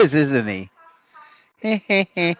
is, isn't he? Hey.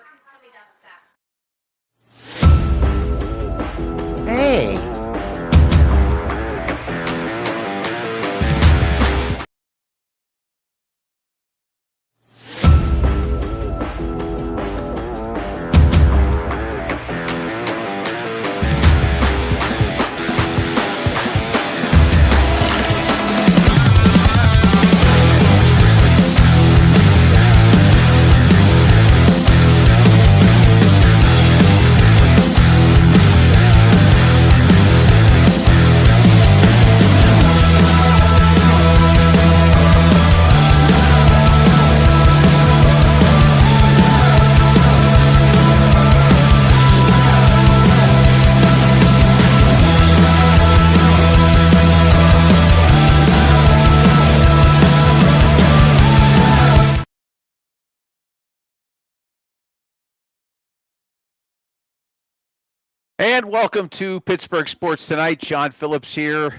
And welcome to Pittsburgh Sports Tonight. John Phillips here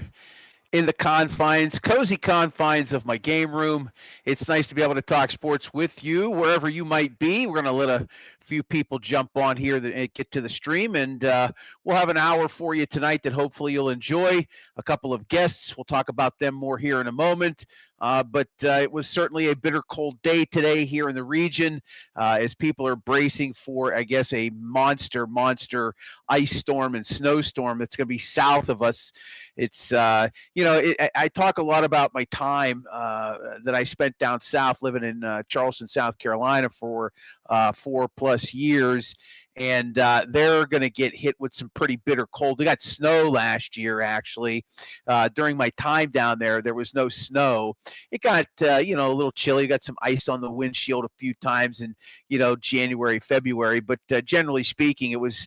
in the cozy confines of my game room. It's nice to be able to talk sports with you wherever you might be. We're going to let a few people jump on here and get to the stream, and we'll have an hour for you tonight that hopefully you'll enjoy. A couple of guests. We'll talk about them more here in a moment. But it was certainly a bitter cold day today here in the region as people are bracing for, I guess, a monster ice storm and snowstorm that's going to be south of us. It's I talk a lot about my time that I spent down south living in Charleston, South Carolina for 4+ years. And they're going to get hit with some pretty bitter cold. They got snow last year, actually. During my time down there was no snow. It got, a little chilly. Got some ice on the windshield a few times in, January, February. But generally speaking, it was,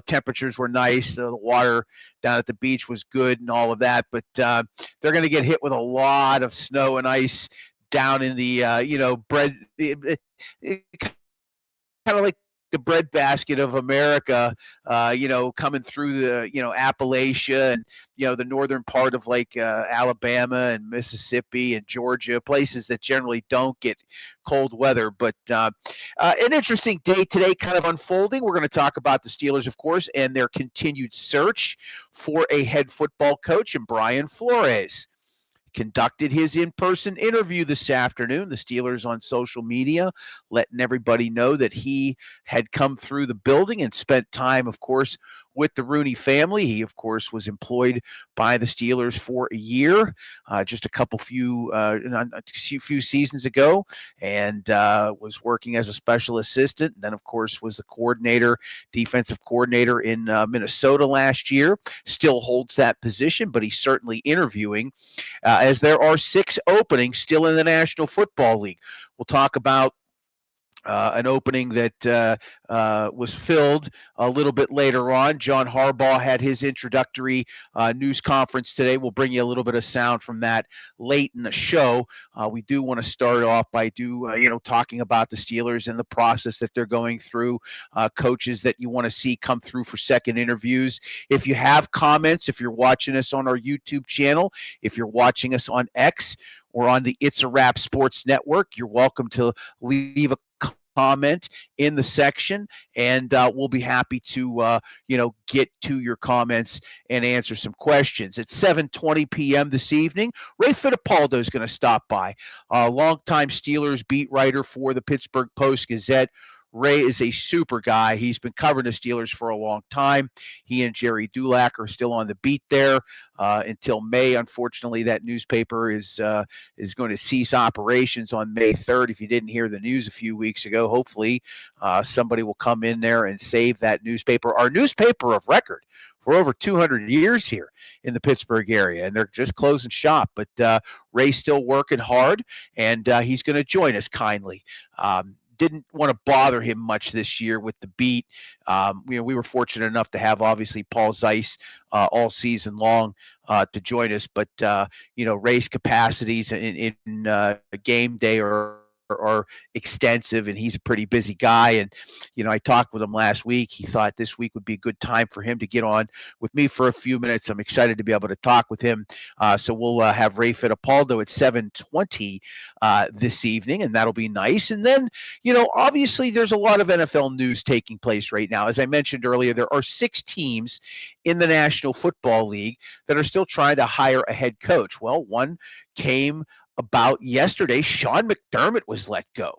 temperatures were nice. The water down at the beach was good and all of that. But they're going to get hit with a lot of snow and ice down in the, kind of like the breadbasket of America, coming through the, Appalachia and, the northern part of like Alabama and Mississippi and Georgia, places that generally don't get cold weather. But an interesting day today kind of unfolding. We're going to talk about the Steelers, of course, and their continued search for a head football coach, and Brian Flores conducted his in-person interview this afternoon. The Steelers on social media letting everybody know that he had come through the building and spent time, of course, with the Rooney family. He, of course, was employed by the Steelers for a year, just a few seasons ago, and was working as a special assistant. And then, of course, was the defensive coordinator in Minnesota last year. Still holds that position, but he's certainly interviewing, as there are 6 openings still in the National Football League. We'll talk about an opening that was filled a little bit later on. John Harbaugh had his introductory news conference today. We'll bring you a little bit of sound from that late in the show. We do want to start off by talking about the Steelers and the process that they're going through, coaches that you want to see come through for second interviews. If you have comments, if you're watching us on our YouTube channel, if you're watching us on X or on the It's a Wrap Sports Network, you're welcome to leave a comment in the section, and we'll be happy to get to your comments and answer some questions. At 7:20 p.m. this evening, Ray Fittipaldo is going to stop by, a longtime Steelers beat writer for the Pittsburgh Post-Gazette. Ray is a super guy. He's been covering the Steelers for a long time. He and Jerry Dulac are still on the beat there until May. Unfortunately, that newspaper is going to cease operations on May 3rd. If you didn't hear the news a few weeks ago, hopefully somebody will come in there and save that newspaper, our newspaper of record for over 200 years here in the Pittsburgh area, and they're just closing shop. But Ray's still working hard, and he's going to join us kindly. Didn't want to bother him much this year with the beat. We were fortunate enough to have, obviously, Paul Zeiss all season long to join us. But, race capacities in game day are are extensive, and he's a pretty busy guy. And I talked with him last week. He thought this week would be a good time for him to get on with me for a few minutes. I'm excited to be able to talk with him. So we'll have Ray Fittipaldo at 7:20 this evening, and that'll be nice. And then, obviously there's a lot of NFL news taking place right now. As I mentioned earlier, there are 6 teams in the National Football League that are still trying to hire a head coach. Well, one came about yesterday. Sean McDermott was let go.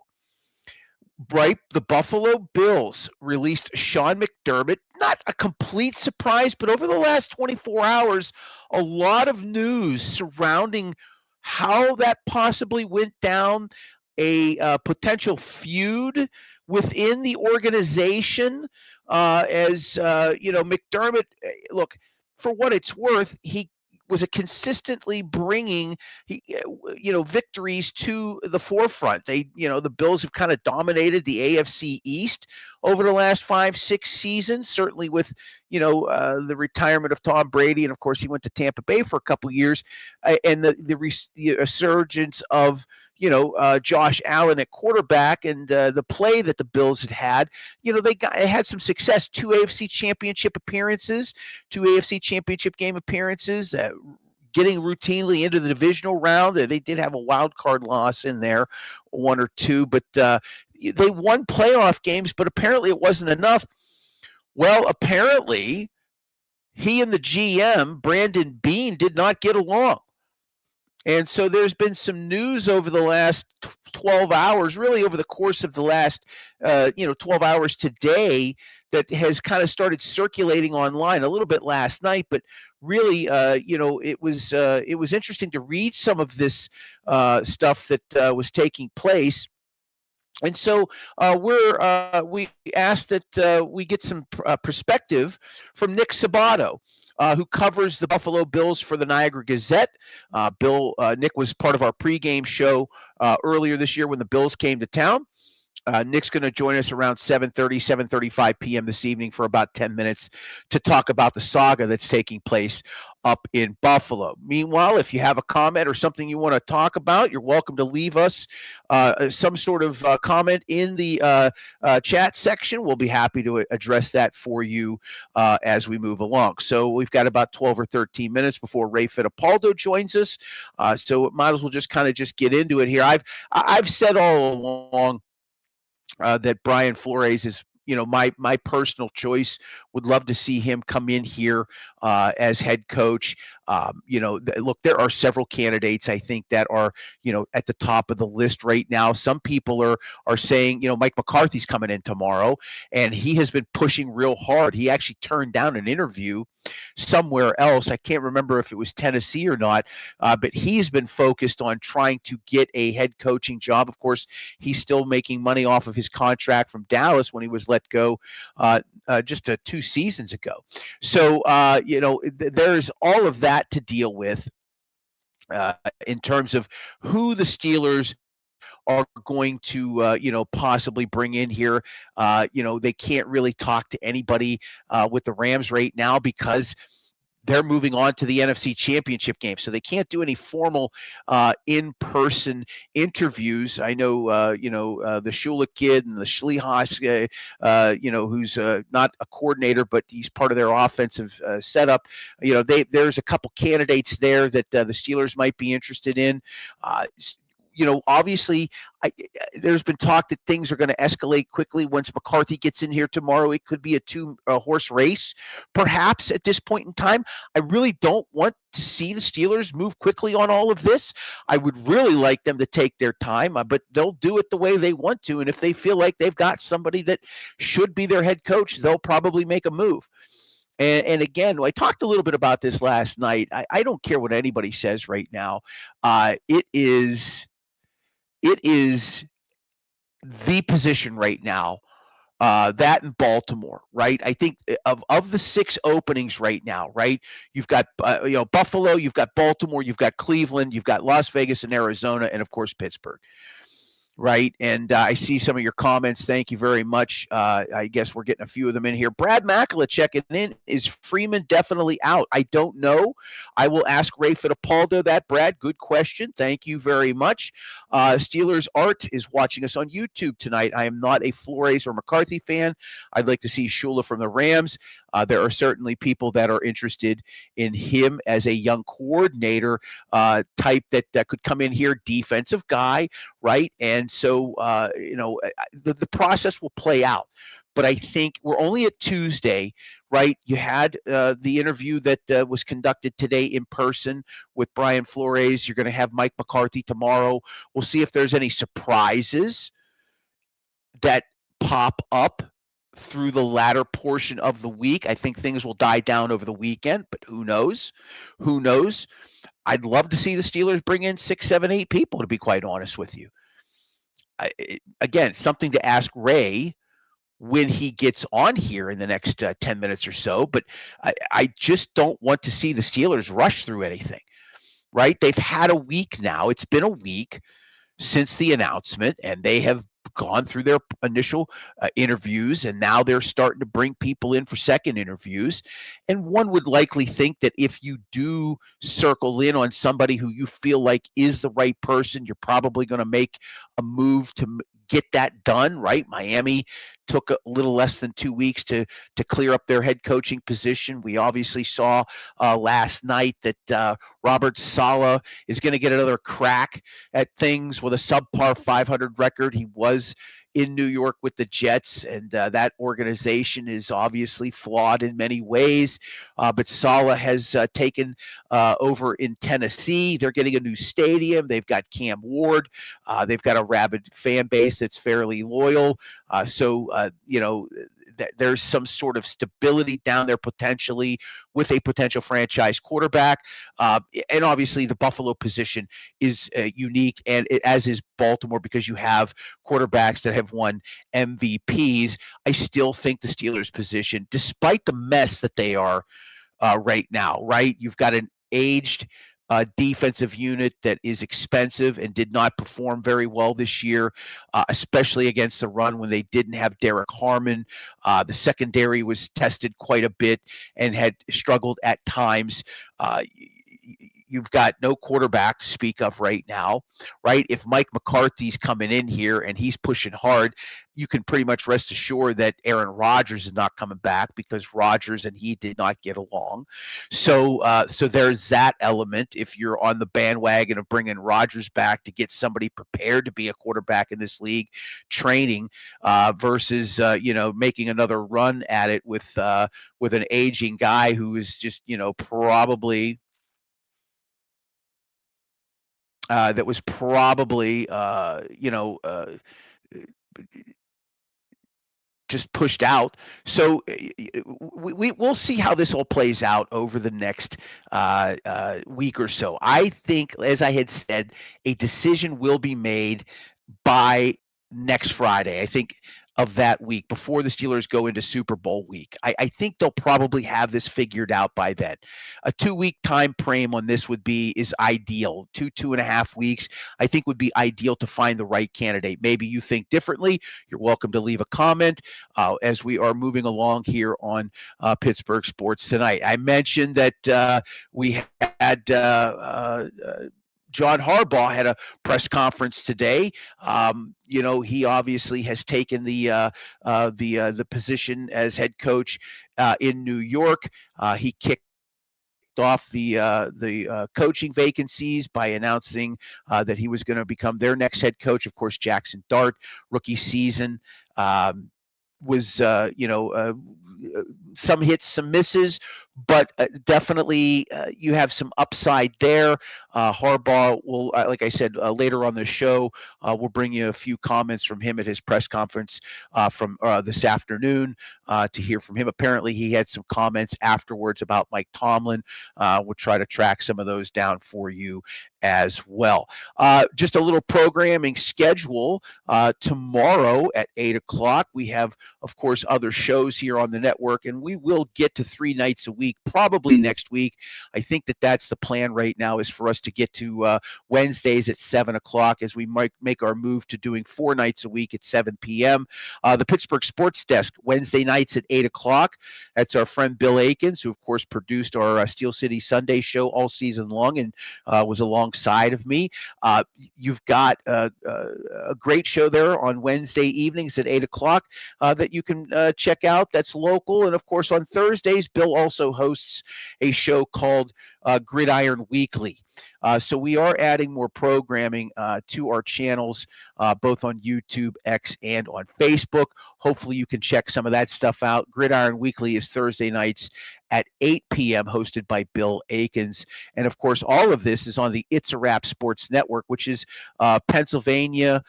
Right, the Buffalo Bills released Sean McDermott. Not a complete surprise, but over the last 24 hours, a lot of news surrounding how that possibly went down, a potential feud within the organization. McDermott, look, for what it's worth, he was consistently bringing victories to the forefront. The Bills have kind of dominated the AFC East over the last 5-6 seasons, certainly with the retirement of Tom Brady, and of course he went to Tampa Bay for a couple years, and the resurgence of Josh Allen at quarterback, and the play that the Bills had. They had some success, 2 AFC Championship appearances, 2 AFC Championship game appearances, getting routinely into the divisional round. They did have a wild card loss in there, 1 or 2, but they won playoff games, but apparently it wasn't enough. Well, apparently he and the GM, Brandon Beane, did not get along. And so there's been some news over the last 12 hours, really over the course of the last 12 hours today, that has kind of started circulating online a little bit last night. But really, it was interesting to read some of this stuff that was taking place. And so we asked that we get some perspective from Nick Sabato, who covers the Buffalo Bills for the Niagara Gazette. Nick was part of our pregame show earlier this year when the Bills came to town. Nick's going to join us around 7:35 p.m. this evening for about 10 minutes to talk about the saga that's taking place up in Buffalo. Meanwhile, if you have a comment or something you want to talk about, you're welcome to leave us some sort of comment in the chat section. We'll be happy to address that for you as we move along. So we've got about 12 or 13 minutes before Ray Fittipaldo joins us. So might as well just kind of get into it here. I've said all along that Brian Flores is, my personal choice. Would love to see him come in here as head coach. Look, there are several candidates I think that are, at the top of the list right now. Some people are saying, Mike McCarthy's coming in tomorrow, and he has been pushing real hard. He actually turned down an interview somewhere else. I can't remember if it was Tennessee or not, but he's been focused on trying to get a head coaching job. Of course, he's still making money off of his contract from Dallas when he was let go just 2 seasons ago. So, there's all of that to deal with in terms of who the Steelers are going to, possibly bring in here. They can't really talk to anybody with the Rams right now because they're moving on to the NFC Championship game. So they can't do any formal in-person interviews. I know, the Shula kid and the Schlihas, who's not a coordinator, but he's part of their offensive setup. There's a couple candidates there that the Steelers might be interested in. Obviously, there's been talk that things are going to escalate quickly once McCarthy gets in here tomorrow. It could be a 2-horse race, perhaps, at this point in time. I really don't want to see the Steelers move quickly on all of this. I would really like them to take their time, but they'll do it the way they want to. And if they feel like they've got somebody that should be their head coach, they'll probably make a move. And again, I talked a little bit about this last night. I don't care what anybody says right now. It is the position right now, that in Baltimore, right? I think of the 6 openings right now, right? You've got Buffalo, you've got Baltimore, you've got Cleveland, you've got Las Vegas and Arizona, and of course Pittsburgh. right? And I see some of your comments. Thank you very much. I guess we're getting a few of them in here. Brad Makala checking in. Is Freeman definitely out? I don't know. I will ask Ray Fittipaldo that. Brad, good question. Thank you very much. Steelers Art is watching us on YouTube tonight. I am not a Flores or McCarthy fan. I'd like to see Shula from the Rams. There are certainly people that are interested in him as a young coordinator type that could come in here, defensive guy, right? And so, the process will play out. But I think we're only at Tuesday, right? You had the interview that was conducted today in person with Brian Flores. You're going to have Mike McCarthy tomorrow. We'll see if there's any surprises that pop up through the latter portion of the week. I think things will die down over the weekend, but who knows? Who knows? I'd love to see the Steelers bring in 6, 7, 8 people, to be quite honest with you. Again, something to ask Ray when he gets on here in the next 10 minutes or so, but I just don't want to see the Steelers rush through anything, right? They've had a week now. It's been a week since the announcement, and they have gone through their initial interviews, and now they're starting to bring people in for second interviews. And one would likely think that if you do circle in on somebody who you feel like is the right person, you're probably going to make a move to get that done, right? Miami took a little less than 2 weeks to clear up their head coaching position. We obviously saw last night that Robert Saleh is going to get another crack at things with a subpar 500 record. He was in New York with the Jets, and that organization is obviously flawed in many ways. But Saleh has taken over in Tennessee. They're getting a new stadium. They've got Cam Ward. They've got a rabid fan base that's fairly loyal. There's some sort of stability down there potentially with a potential franchise quarterback. And obviously the Buffalo position is unique, and as is Baltimore, because you have quarterbacks that have won MVPs. I still think the Steelers position, despite the mess that they are right now, right? You've got an aged defensive unit that is expensive and did not perform very well this year, especially against the run when they didn't have Derek Harmon. The secondary was tested quite a bit and had struggled at times. You've got no quarterback to speak of right now, right? If Mike McCarthy's coming in here and he's pushing hard, you can pretty much rest assured that Aaron Rodgers is not coming back because Rodgers and he did not get along. So there's that element. If you're on the bandwagon of bringing Rodgers back to get somebody prepared to be a quarterback in this league, training versus making another run at it with an aging guy who is just probably. That was probably, just pushed out. So we'll see how this all plays out over the next week or so. I think, as I had said, a decision will be made by next Friday. I think of that week before the Steelers go into Super Bowl week. I think they'll probably have this figured out by then. A 2-week time frame on this is ideal. 2.5 weeks, I think, would be ideal to find the right candidate. Maybe you think differently. You're welcome to leave a comment as we are moving along here on Pittsburgh Sports Tonight. I mentioned that we had John Harbaugh had a press conference today. He obviously has taken the position as head coach in New York. He kicked off the coaching vacancies by announcing that he was going to become their next head coach. Of course, Jackson Dart, rookie season. Was some hits, some misses, but definitely you have some upside there. Harbaugh will, like I said, later on the show, we'll bring you a few comments from him at his press conference from this afternoon to hear from him. Apparently he had some comments afterwards about Mike Tomlin. We'll try to track some of those down for you as well. Just a little programming schedule. Tomorrow at 8 o'clock, we have, of course, other shows here on the network, and we will get to 3 nights a week probably next week. I think that that's the plan right now, is for us to get to Wednesdays at 7 o'clock as we might make our move to doing 4 nights a week at 7 p.m. The Pittsburgh Sports Desk, Wednesday nights at 8 o'clock. That's our friend Bill Akins, who, of course, produced our Steel City Sunday show all season long and was alongside of me. You've got a great show there on Wednesday evenings at 8 o'clock that you can check out. That's local. And, of course, on Thursdays, Bill also hosts a show called Gridiron Weekly. So we are adding more programming to our channels, both on YouTube, X, and on Facebook. Hopefully you can check some of that stuff out. Gridiron Weekly is Thursday nights at 8 p.m., hosted by Bill Akins. And, of course, all of this is on the It's a Wrap Sports Network, which is Pennsylvania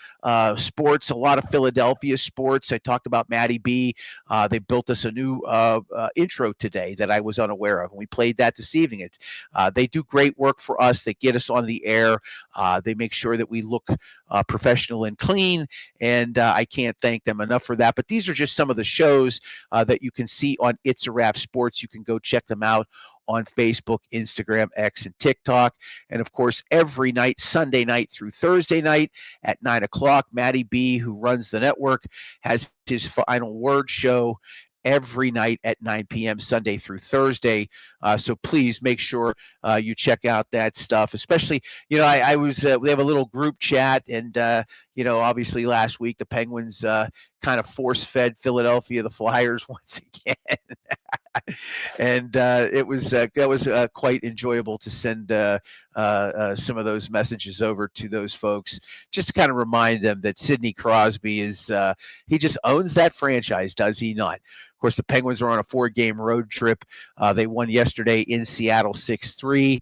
sports, a lot of Philadelphia sports. I talked about Matty B. They built us a new intro today that I was unaware of, and we played that this evening. They do great work for us. They get us on the air. They make sure that we look professional and clean, and I can't thank them enough for that. But these are just some of the shows that you can see on It's a Wrap Sports. You can go check them out on Facebook, Instagram, X, and TikTok. And, of course, every night, Sunday night through Thursday night at 9 o'clock, Matty B., who runs the network, has his Final Word show every night at 9 p.m. Sunday through Thursday. So please make sure you check out that stuff, especially, I was, we have a little group chat, and, obviously last week the Penguins kind of force-fed Philadelphia the Flyers once again. And that was quite enjoyable to send some of those messages over to those folks, just to kind of remind them that Sidney Crosby he just owns that franchise, does he not? Of course, the Penguins are on a 4-game road trip. They won yesterday in Seattle 6-3.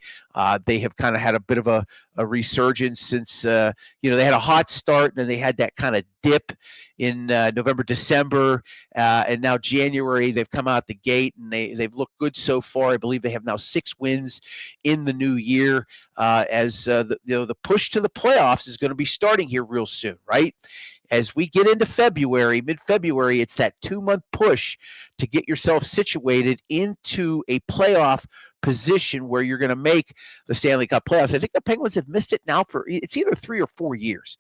They have kind of had a bit of a resurgence since, they had a hot start, and then they had that kind of dip in November, December, and now January. They've come out the gate, and they've looked good so far. I believe they have now 6 wins in the new year, as the push to the playoffs is going to be starting here real soon, right? As we get into February, mid-February, it's that 2-month push to get yourself situated into a playoff position where you're going to make the Stanley Cup playoffs. I think the Penguins have missed it now for it's either 3 or 4 years.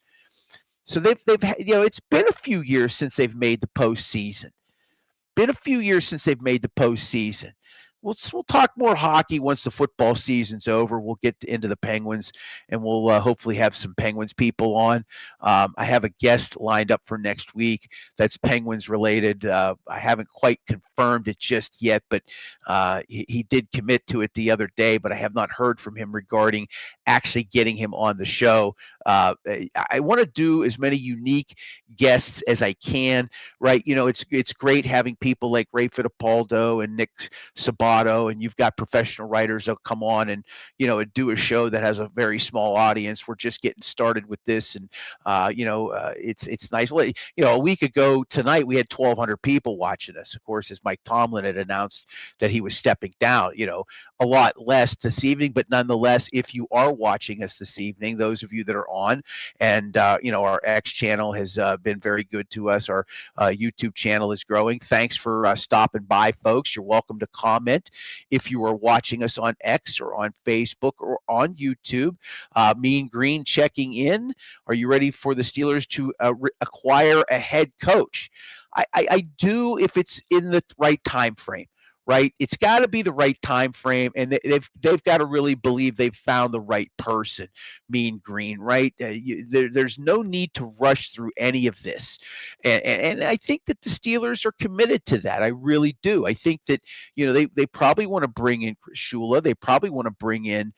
So they've it's been a few years since they've made the postseason. We'll talk more hockey once the football season's over. We'll get into the Penguins, and we'll hopefully have some Penguins people on. I have a guest lined up for next week that's Penguins related. I haven't quite confirmed it just yet, but he did commit to it the other day, but I have not heard from him regarding actually getting him on the show. I want to do as many unique guests as I can, right? It's great having people like Ray Fittipaldo and Nick Sabato, and you've got professional writers that'll come on and do a show that has a very small audience. We're just getting started with this, and it's nice. A week ago tonight we had 1,200 people watching us. Of course, as Mike Tomlin had announced that he was stepping down, a lot less this evening, but nonetheless, if you are watching us this evening, those of you that are on, and our X channel has been very good to us. Our YouTube channel is growing. Thanks for stopping by, folks. You're welcome to comment if you are watching us on X or on Facebook or on YouTube. Mean Green checking in. Are you ready for the Steelers to acquire a head coach? I do, if it's in the right time frame. Right, it's got to be the right time frame, and they've got to really believe they've found the right person. Mean Green, right? There's no need to rush through any of this, and I think that the Steelers are committed to that. I really do. I think that they probably want to bring in Chris Shula. They probably want to bring in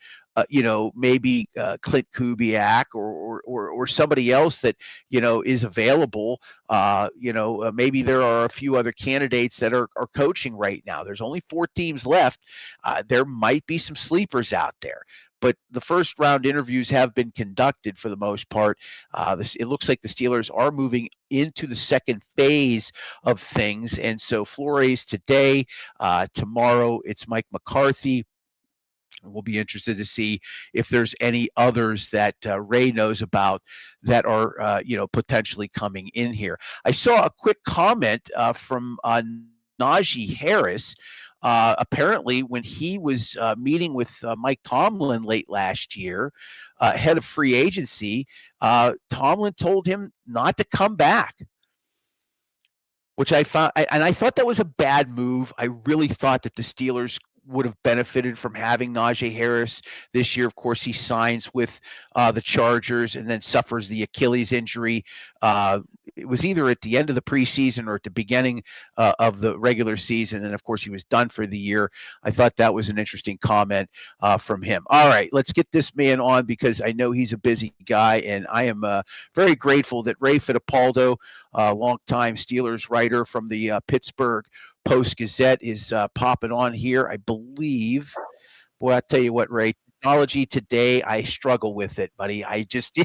maybe Clint Kubiak or somebody else that is available. Maybe there are a few other candidates that are coaching right now. There's only 4 teams left. There might be some sleepers out there, but the first round interviews have been conducted for the most part. It looks like the Steelers are moving into the second phase of things, and so Flores today. Tomorrow it's Mike McCarthy. We'll be interested to see if there's any others that Ray knows about that are, potentially coming in here. I saw a quick comment from Najee Harris. Apparently, when he was meeting with Mike Tomlin late last year, head of free agency, Tomlin told him not to come back, which I found, and I thought that was a bad move. I really thought that the Steelers would have benefited from having Najee Harris this year. Of course, he signs with the Chargers and then suffers the Achilles injury. It was either at the end of the preseason or at the beginning of the regular season. And of course, he was done for the year. I thought that was an interesting comment from him. All right, let's get this man on because I know he's a busy guy. And I am very grateful that Ray Fittipaldo, longtime Steelers writer from the Pittsburgh Post-Gazette, is popping on here. I believe, boy, I'll tell you what, Ray, technology today, I struggle with it, buddy. I just,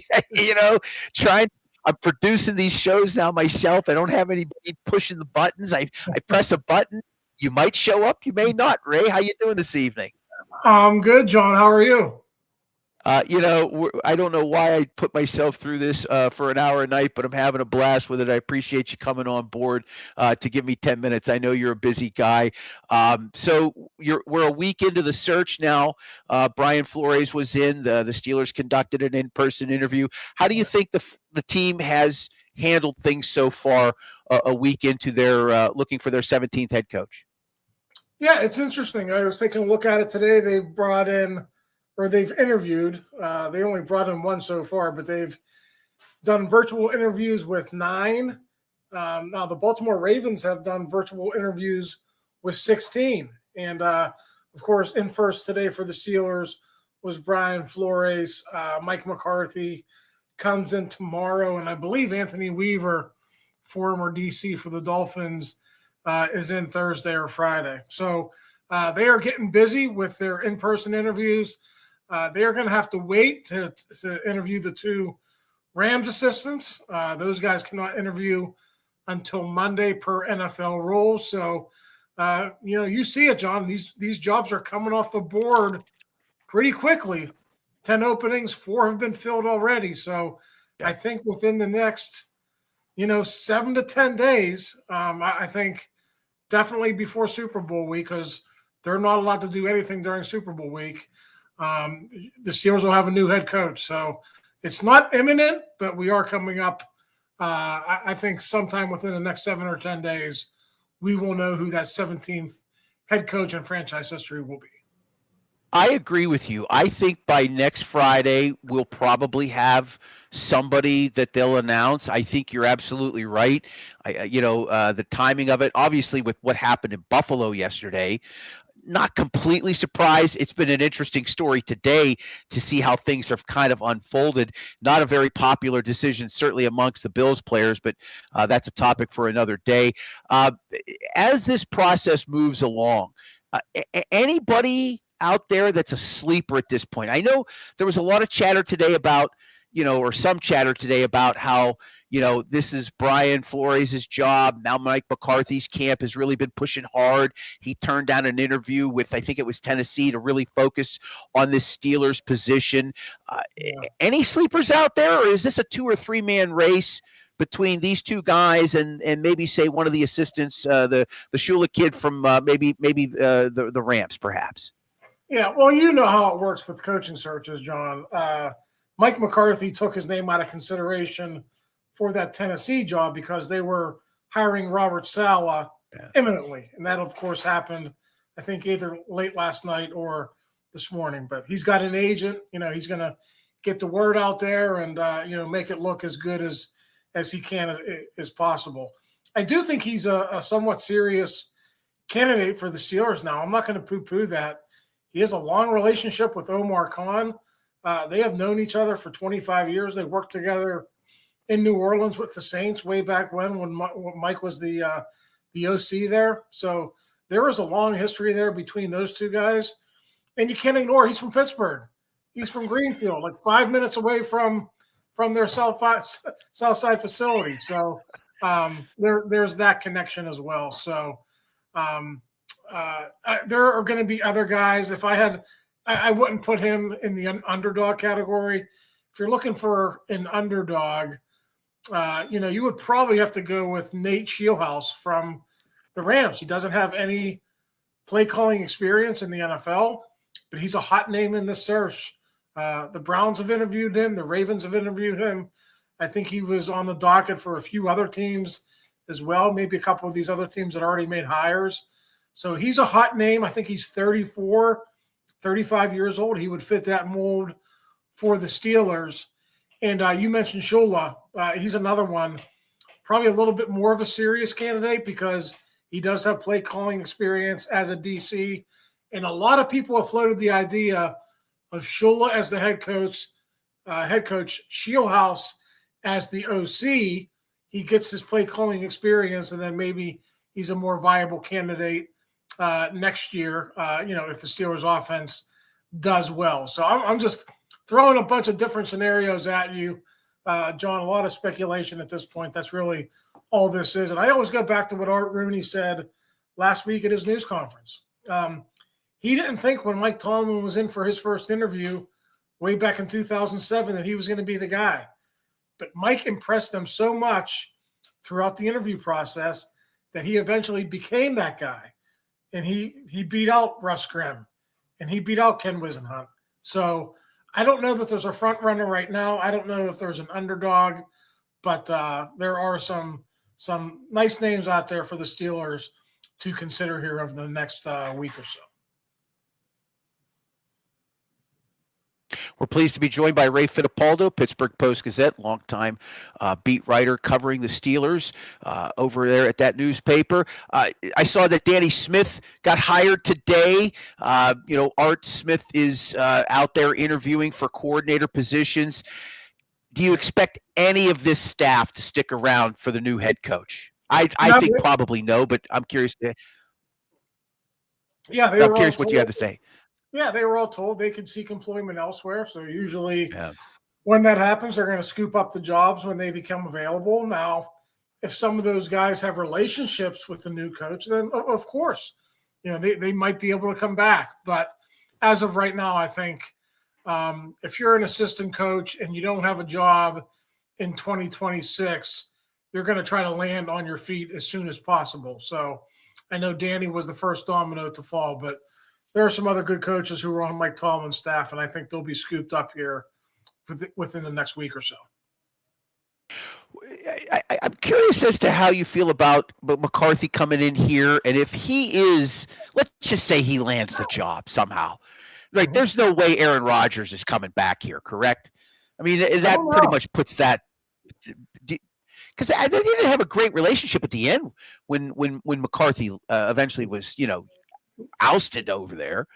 I'm producing these shows now myself. I don't have anybody pushing the buttons. I press a button. You might show up. You may not. Ray, how you doing this evening? I'm good, John. How are you? I don't know why I put myself through this for an hour a night, but I'm having a blast with it. I appreciate you coming on board to give me 10 minutes. I know you're a busy guy. So we're a week into the search now. Brian Flores was in. The Steelers conducted an in-person interview. How do you think the team has handled things so far a week into their looking for their 17th head coach? Yeah, it's interesting. I was taking a look at it today. They've interviewed. They only brought in one so far, but they've done virtual interviews with 9. Now, the Baltimore Ravens have done virtual interviews with 16. And, of course, in first today for the Steelers was Brian Flores. Mike McCarthy comes in tomorrow. And I believe Anthony Weaver, former DC for the Dolphins, is in Thursday or Friday. So they are getting busy with their in-person interviews. They are going to have to wait to interview the 2 Rams assistants. Those guys cannot interview until Monday per NFL rules. So, you see it, John. These jobs are coming off the board pretty quickly. 10 openings, 4 have been filled already. So I think within the next, 7 to 10 days, I think definitely before Super Bowl week, because they're not allowed to do anything during Super Bowl week. The Steelers will have a new head coach. So it's not imminent, but we are coming up. I think sometime within the next 7 or 10 days, we will know who that 17th head coach in franchise history will be. I agree with you. I think by next Friday, we'll probably have somebody that they'll announce. I think you're absolutely right. The timing of it, obviously with what happened in Buffalo yesterday, not completely surprised. It's been an interesting story today to see how things have kind of unfolded. Not a very popular decision, certainly amongst the Bills players, but that's a topic for another day. As this process moves along, anybody out there that's a sleeper at this point? I know there was a lot of chatter today about, or some chatter today about how, this is Brian Flores' job. Now Mike McCarthy's camp has really been pushing hard. He turned down an interview with, I think it was Tennessee, to really focus on this Steelers position. Any sleepers out there, or is this a 2 or 3 man race between these 2 guys and maybe say one of the assistants, the Shula kid from maybe the Rams, perhaps? Yeah, well, you know how it works with coaching searches, John. Mike McCarthy took his name out of consideration for that Tennessee job because they were hiring Robert Saleh imminently. And that, of course, happened, I think, either late last night or this morning. But he's got an agent. He's going to get the word out there and, make it look as good as he can as possible. I do think he's a somewhat serious candidate for the Steelers now. I'm not going to poo-poo that. He has a long relationship with Omar Khan. They have known each other for 25 years. They worked together in New Orleans with the Saints way back when Mike was the OC there. So there is a long history there between those 2 guys. And you can't ignore he's from Pittsburgh. He's from Greenfield, like 5 minutes away from their South Side facility. So there's that connection as well. So there are going to be other guys. If I wouldn't put him in the underdog category. If you're looking for an underdog, you would probably have to go with Nate Scheelhaus from the Rams. He doesn't have any play calling experience in the NFL, but he's a hot name in this search. The Browns have interviewed him. The Ravens have interviewed him. I think he was on the docket for a few other teams as well, maybe a couple of these other teams that already made hires. So he's a hot name. I think he's 34, 35 years old. He would fit that mold for the Steelers. And you mentioned Shula. He's another one, probably a little bit more of a serious candidate because he does have play calling experience as a DC. And a lot of people have floated the idea of Shula as the head coach, Shieldhouse as the OC. He gets his play calling experience, and then maybe he's a more viable candidate next year, if the Steelers offense does well. So I'm just throwing a bunch of different scenarios at you, John, a lot of speculation at this point. That's really all this is. And I always go back to what Art Rooney said last week at his news conference. He didn't think when Mike Tomlin was in for his first interview way back in 2007 that he was going to be the guy. But Mike impressed them so much throughout the interview process that he eventually became that guy. And he beat out Russ Grimm, and he beat out Ken Wisenhunt. So I don't know that there's a front runner right now. I don't know if there's an underdog, but there are some nice names out there for the Steelers to consider here over the next week or so. We're pleased to be joined by Ray Fittipaldo, Pittsburgh Post-Gazette, longtime beat writer covering the Steelers over there at that newspaper. I saw that Danny Smith got hired today. Art Smith is out there interviewing for coordinator positions. Do you expect any of this staff to stick around for the new head coach? I think probably no, but I'm curious. I'm curious what you have to say. Yeah, they were all told they could seek employment elsewhere. So usually when that happens, they're going to scoop up the jobs when they become available. Now, if some of those guys have relationships with the new coach, then of course, they might be able to come back. But as of right now, I think if you're an assistant coach and you don't have a job in 2026, you're going to try to land on your feet as soon as possible. So I know Danny was the first domino to fall, but there are some other good coaches who are on Mike Tomlin's staff, and I think they'll be scooped up here within the next week or so. I'm curious as to how you feel about McCarthy coming in here, and if he is, let's just say he lands the job somehow. Right? There's no way Aaron Rodgers is coming back here, correct? I mean, that pretty much puts that because they didn't have a great relationship at the end when McCarthy eventually was, ousted over there.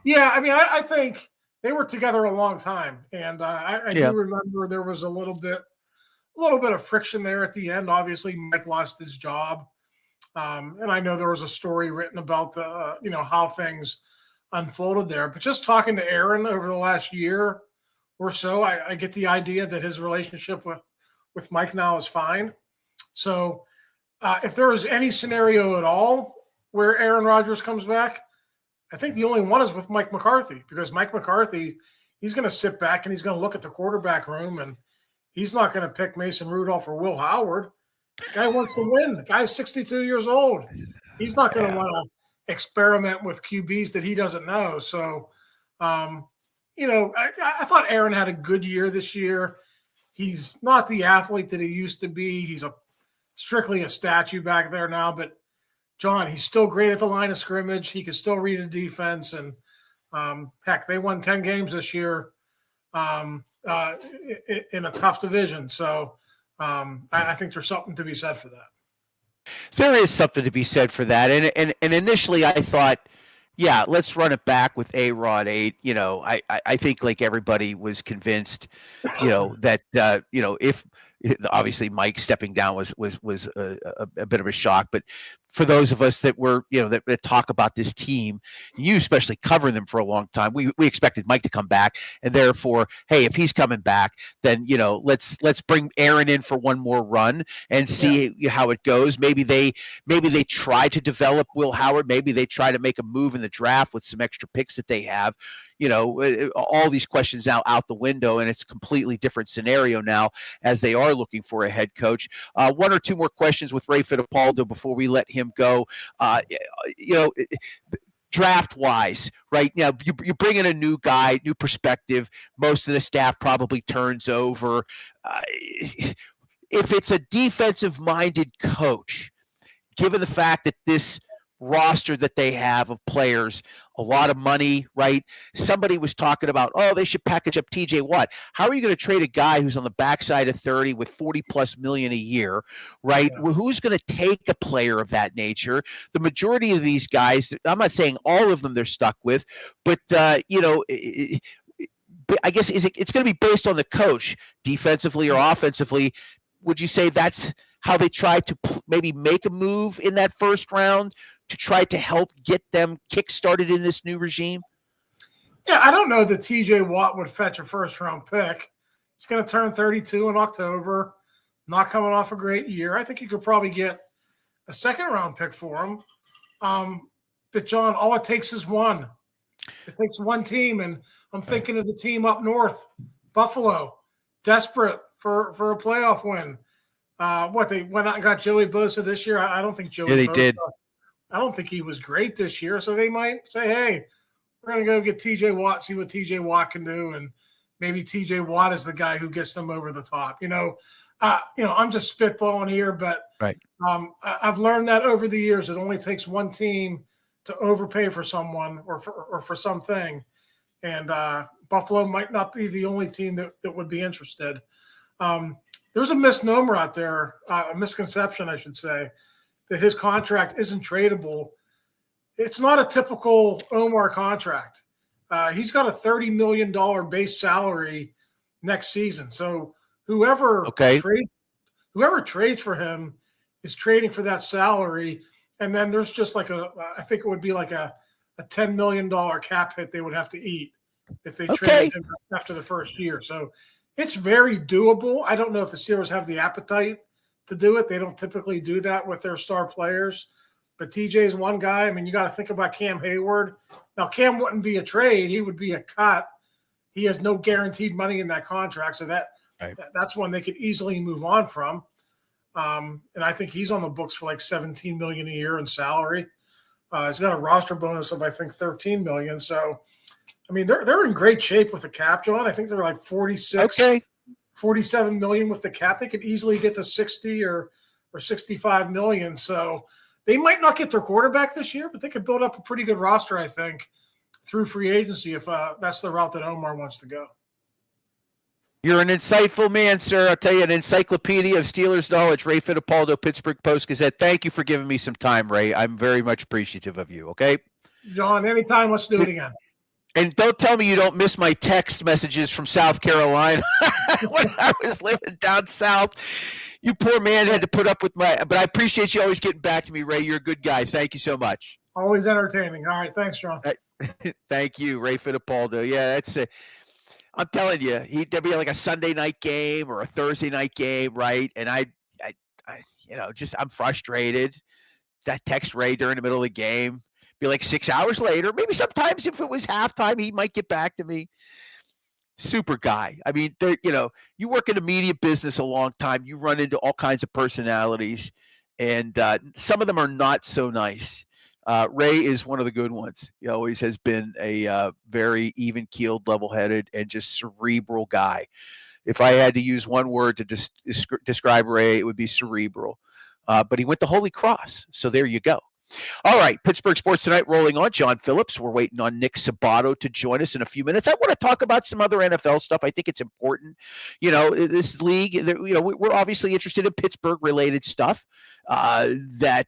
Yeah, I mean, I think they were together a long time, and I do remember there was a little bit of friction there at the end. Obviously, Mike lost his job, and I know there was a story written about the how things unfolded there. But just talking to Aaron over the last year or so, I get the idea that his relationship with Mike now is fine. So if there is any scenario at all where Aaron Rodgers comes back, I think the only one is with Mike McCarthy, because Mike McCarthy, he's going to sit back and he's going to look at the quarterback room, and he's not going to pick Mason Rudolph or Will Howard. The guy wants to win. The guy's 62 years old. He's not going to want to experiment with QBs that he doesn't know. So, I thought Aaron had a good year this year. He's not the athlete that he used to be. He's strictly a statue back there now, but John, he's still great at the line of scrimmage. He can still read a defense, and they won 10 games this year in a tough division. So I think there's something to be said for that. There is something to be said for that, and initially I thought, yeah, let's run it back with A-Rod 8. I think like everybody was convinced, that if obviously Mike stepping down was a bit of a shock, but for those of us that were, that talk about this team, you especially covering them for a long time, we expected Mike to come back, and therefore, hey, if he's coming back, then let's bring Aaron in for one more run and see how it goes. Maybe they try to develop Will Howard. Maybe they try to make a move in the draft with some extra picks that they have. all these questions now out the window, and it's a completely different scenario now as they are looking for a head coach. One or two more questions with Ray Fittipaldo before we let him go. You know, draft wise, right now, you bring in a new guy, new perspective. Most of the staff probably turns over. If it's a defensive minded coach, given the fact that this roster that they have of players, a lot of money, right? Somebody was talking about, oh, they should package up TJ Watt. How are you going to trade a guy who's on the backside of 30 with 40 plus million a year, right? Yeah. Well, who's going to take a player of that nature? The majority of these guys, I'm not saying all of them they're stuck with, but I guess it's going to be based on the coach, defensively or offensively. Would you say that's how they try to maybe make a move in that first round to try to help get them kick-started in this new regime? Yeah, I don't know that TJ Watt would fetch a first-round pick. He's going to turn 32 in October, not coming off a great year. I think you could probably get a second-round pick for him. But, John, all it takes is one. It takes one team, and I'm thinking of the team up north, Buffalo, desperate for a playoff win. They went out and got Joey Bosa this year? I don't think Joey they Bosa did. I don't think he was great this year. So they might say, hey, we're going to go get TJ Watt, see what TJ Watt can do. And maybe TJ Watt is the guy who gets them over the top. I'm just spitballing here, but right. I've learned that over the years, it only takes one team to overpay for someone or for something. And Buffalo might not be the only team that would be interested. There's a misnomer out there, a misconception, I should say, that his contract isn't tradable. It's not a typical Omar contract. He's got a $30 million base salary next season. So whoever trades for him is trading for that salary. And then there's just I think it would be like a $10 million cap hit they would have to eat if they traded him after the first year. So it's very doable. I don't know if the Steelers have the appetite to do it. They don't typically do that with their star players. But TJ is one guy. I mean, you got to think about Cam Hayward. Now, Cam wouldn't be a trade. He would be a cut. He has no guaranteed money in that contract. So that's one they could easily move on from. And I think he's on the books for like $17 million a year in salary. He's got a roster bonus of, I think, $13 million. So, I mean, they're in great shape with the cap, John. I think they're like 47 million with the cap. They could easily get to 60 or 65 million. So they might not get their quarterback this year, but they could build up a pretty good roster, I think, through free agency if that's the route that Omar wants to go. You're an insightful man, sir. I'll tell you, an encyclopedia of Steelers knowledge. Ray Fittipaldo, Pittsburgh Post-Gazette. Thank you for giving me some time, Ray. I'm very much appreciative of you, okay? John, anytime. Let's do it again. And don't tell me you don't miss my text messages from South Carolina when I was living down south. You poor man had to put up with but I appreciate you always getting back to me, Ray. You're a good guy. Thank you so much. Always entertaining. All right. Thanks, John. Thank you, Ray Fittipaldo. Yeah, I'm telling you, there'd be like a Sunday night game or a Thursday night game, right? And I'm frustrated. That text Ray during the middle of the game. Be like 6 hours later. Maybe sometimes if it was halftime, he might get back to me. Super guy. I mean, you work in the media business a long time. You run into all kinds of personalities, and some of them are not so nice. Ray is one of the good ones. He always has been a very even-keeled, level-headed, and just cerebral guy. If I had to use one word to describe Ray, it would be cerebral. But he went to Holy Cross, so there you go. All right, Pittsburgh Sports Tonight rolling on. John Phillips. We're waiting on Nick Sabato to join us in a few minutes. I want to talk about some other NFL stuff. I think it's important. This league, we're obviously interested in Pittsburgh-related stuff that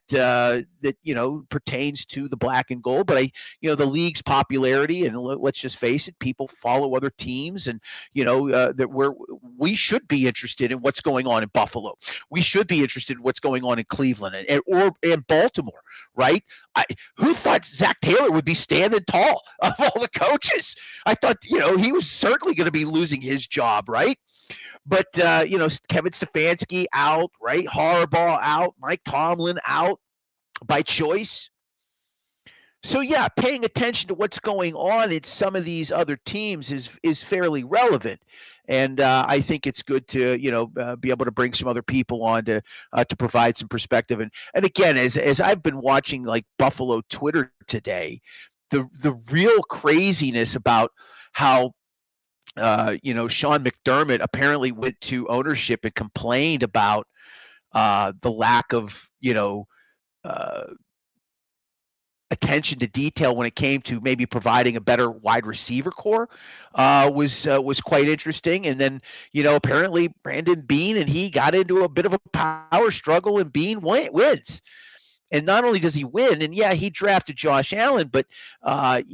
pertains to the black and gold. But the league's popularity, and let's just face it, people follow other teams, and that we should be interested in what's going on in Buffalo. We should be interested in what's going on in Cleveland and Baltimore. Right? Who thought Zach Taylor would be standing tall of all the coaches? I thought, he was certainly going to be losing his job, right? But, Kevin Stefanski out, right? Harbaugh out, Mike Tomlin out by choice. So yeah, paying attention to what's going on in some of these other teams is fairly relevant, and I think it's good to be able to bring some other people on to provide some perspective. And again, as I've been watching like Buffalo Twitter today, the real craziness about how Sean McDermott apparently went to ownership and complained about the lack of uh, attention to detail when it came to maybe providing a better wide receiver core was quite interesting. And then apparently Brandon Bean and he got into a bit of a power struggle, and Bean wins. And not only does he win, and yeah, he drafted Josh Allen, but and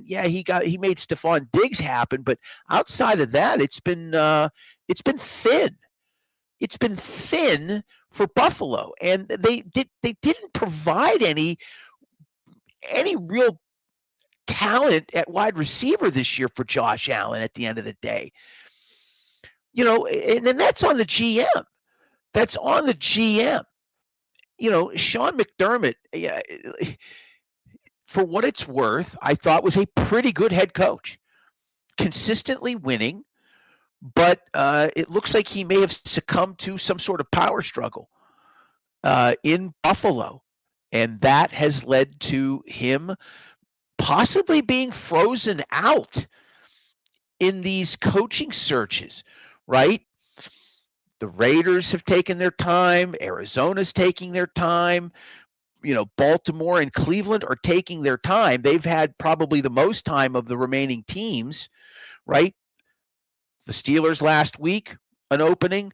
yeah, he made Stephon Diggs happen. But outside of that, it's been thin. It's been thin for Buffalo, and they didn't provide any real talent at wide receiver this year for Josh Allen at the end of the day. And then that's on the GM. That's on the GM. Sean McDermott, for what it's worth, I thought was a pretty good head coach, consistently winning, but it looks like he may have succumbed to some sort of power struggle in Buffalo, and that has led to him possibly being frozen out in these coaching searches, right? The Raiders have taken their time. Arizona's taking their time. Baltimore and Cleveland are taking their time. They've had probably the most time of the remaining teams, right? The Steelers last week, an opening.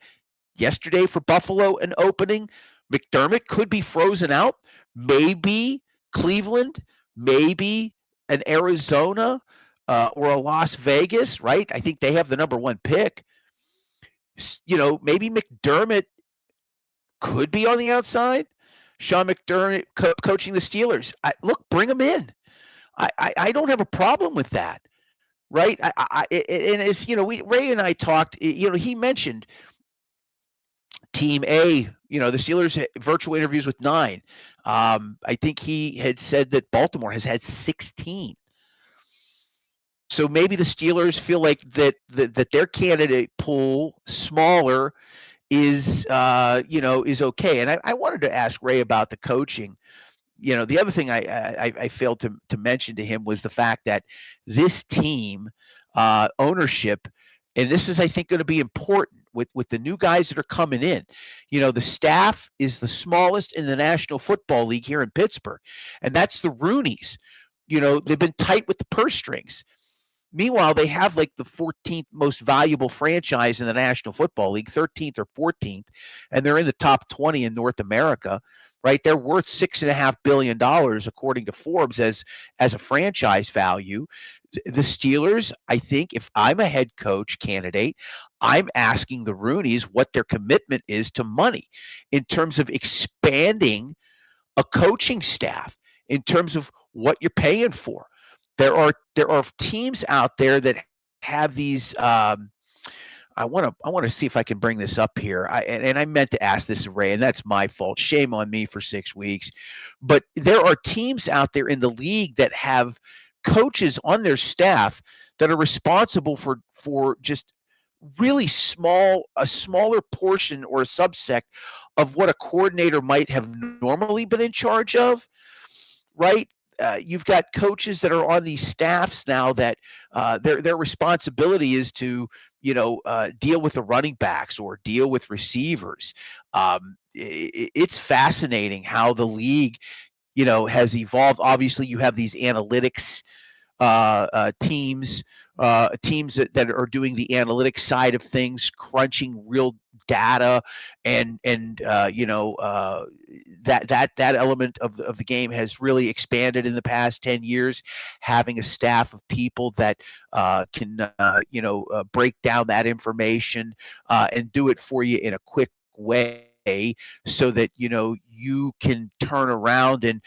Yesterday for Buffalo, an opening. McDermott could be frozen out. Maybe Cleveland, maybe an Arizona or a Las Vegas, right? I think they have the number one pick. Maybe McDermott could be on the outside. Sean McDermott coaching the Steelers. Look, bring him in. I don't have a problem with that, right? And as Ray and I talked, he mentioned Team A, the Steelers virtual interviews with 9. I think he had said that Baltimore has had 16. So maybe the Steelers feel like that their candidate pool smaller is okay. And I wanted to ask Ray about the coaching. The other thing I failed to mention to him was the fact that this team ownership, and this is I think going to be important with the new guys that are coming in. The staff is the smallest in the National Football League here in Pittsburgh, and that's the Rooneys. They've been tight with the purse strings. Meanwhile, they have like the 14th most valuable franchise in the National Football League, 13th or 14th, and they're in the top 20 in North America, right? They're worth $6.5 billion according to Forbes as a franchise value. The Steelers, I think, if I'm a head coach candidate, I'm asking the Rooneys what their commitment is to money in terms of expanding a coaching staff, in terms of what you're paying for. There are teams out there that have these. I want to see if I can bring this up here. And I meant to ask this of Ray, and that's my fault. Shame on me for 6 weeks. But there are teams out there in the league that have coaches on their staff that are responsible for just really a smaller portion or a subsect of what a coordinator might have normally been in charge of, right? You've got coaches that are on these staffs now that their responsibility is to deal with the running backs or deal with receivers. It's fascinating how the league has evolved. Obviously, you have these analytics teams that are doing the analytics side of things, crunching real data, and that element of the game has really expanded in the past 10 years. Having a staff of people that can break down that information and do it for you in a quick way, so that you can turn around and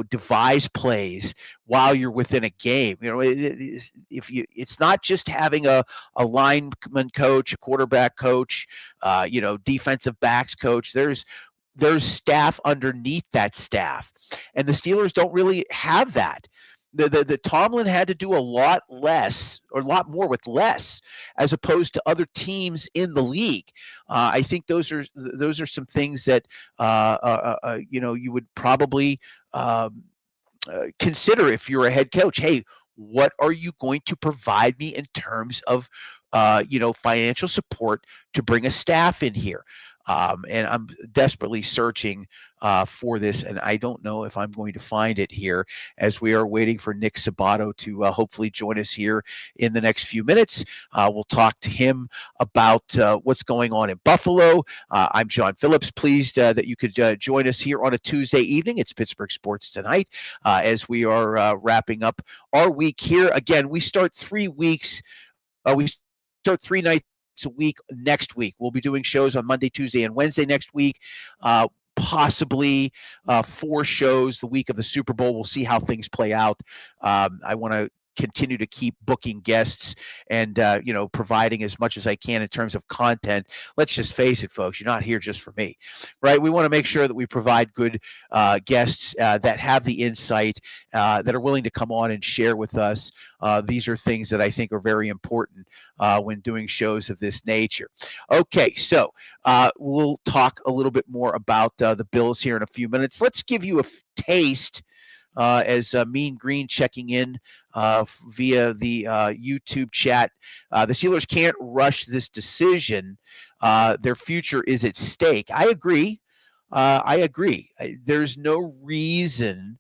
devise plays while you're within a game. It's not just having a lineman coach, a quarterback coach, defensive backs coach. There's there's staff underneath that staff, and the Steelers don't really have that. The Tomlin had to do a lot less or a lot more with less as opposed to other teams in the league. I think those are some things that you would probably consider if you're a head coach. Hey, what are you going to provide me in terms of financial support to bring a staff in here? And I'm desperately searching for this, and I don't know if I'm going to find it here as we are waiting for Nick Sabato to hopefully join us here in the next few minutes. We'll talk to him about what's going on in Buffalo. I'm John Phillips. Pleased that you could join us here on a Tuesday evening. It's Pittsburgh Sports Tonight as we are wrapping up our week here. Again, we start 3 weeks. We start 3 nights a week next week. We'll be doing shows on Monday, Tuesday, and Wednesday next week. Possibly 4 shows the week of the Super Bowl. We'll see how things play out. I want to continue to keep booking guests and providing as much as I can in terms of content. Let's just face it, folks, you're not here just for me, right? We want to make sure that we provide good guests that have the insight, that are willing to come on and share with us. These are things that I think are very important when doing shows of this nature. Okay, so we'll talk a little bit more about the Bills here in a few minutes. Let's give you a taste as Mean Green checking in via the YouTube chat. The Steelers can't rush this decision. Their future is at stake. I agree. There's no reason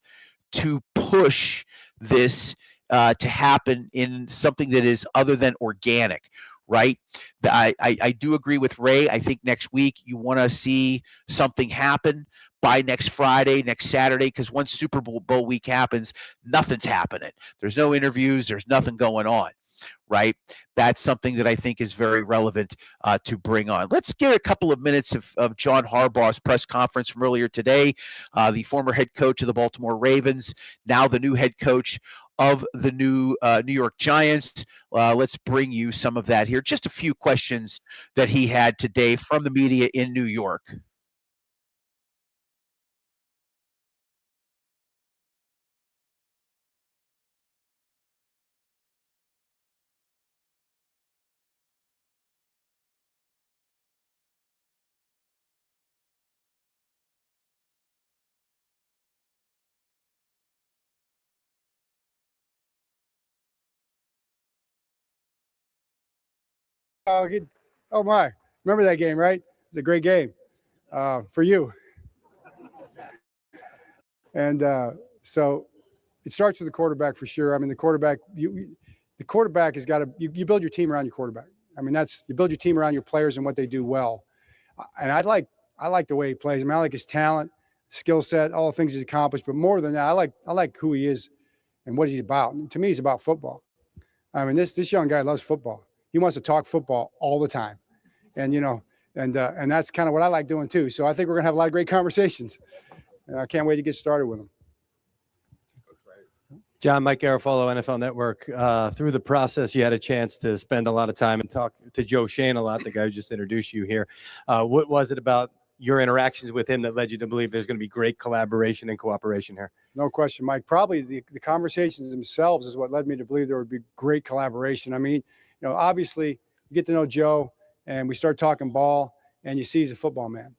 to push this to happen in something that is other than organic, right? I do agree with Ray. I think next week you want to see something happen by next Friday, next Saturday, because once Super Bowl week happens, nothing's happening. There's no interviews. There's nothing going on, right? That's something that I think is very relevant to bring on. Let's get a couple of minutes of John Harbaugh's press conference from earlier today. The former head coach of the Baltimore Ravens, now the new head coach of the New York Giants. Let's bring you some of that here. Just a few questions that he had today from the media in New York. Oh my! Remember that game, right? It's a great game for you. And so it starts with the quarterback for sure. I mean, the quarterback has got to. You build your team around your quarterback. I mean, you build your team around your players and what they do well. And I like the way he plays. I mean, I like his talent, skill set, all the things he's accomplished. But more than that, I like who he is and what he's about. And to me, he's about football. I mean, this young guy loves football. He wants to talk football all the time, and and that's kind of what I like doing too. So I think we're gonna have a lot of great conversations. I can't wait to get started with him. John, Mike Garafolo, NFL Network. Through the process, you had a chance to spend a lot of time and talk to Joe Shane a lot, the guy who just introduced you here. What was it about your interactions with him that led you to believe there's going to be great collaboration and cooperation here? No question, Mike. Probably the conversations themselves is what led me to believe there would be great collaboration. I mean, obviously you get to know Joe and we start talking ball and you see he's a football man.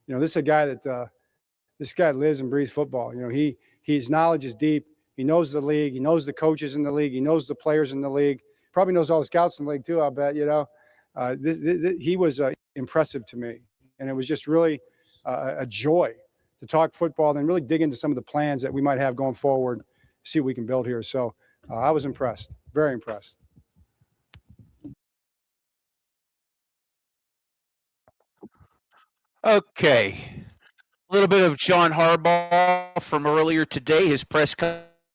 This is a guy that this guy lives and breathes football. His knowledge is deep. He knows the league. He knows the coaches in the league. He knows the players in the league. Probably knows all the scouts in the league too, I'll bet, he was impressive to me. And it was just really a joy to talk football and then really dig into some of the plans that we might have going forward, see what we can build here. So I was impressed, very impressed. Okay. A little bit of John Harbaugh from earlier today, his press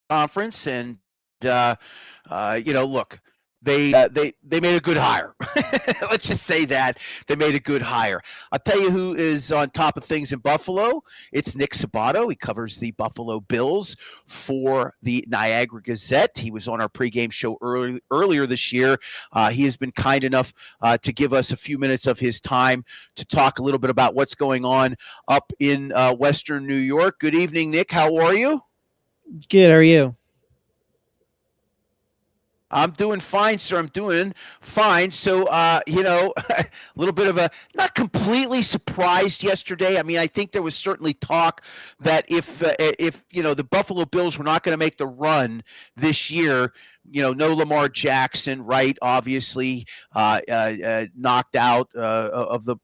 conference. And, look, they made a good hire. Let's just say that they made a good hire. I'll tell you who is on top of things in Buffalo. It's Nick Sabato. He covers the Buffalo Bills for the Niagara Gazette. He was on our pregame show earlier this year. He has been kind enough to give us a few minutes of his time to talk a little bit about what's going on up in Western New York. Good evening, Nick. How are you? Good. How are you? I'm doing fine, sir. I'm doing fine. So, a little bit of a not completely surprised yesterday. I mean, I think there was certainly talk that if the Buffalo Bills were not going to make the run this year, no Lamar Jackson, right? Obviously, knocked out of the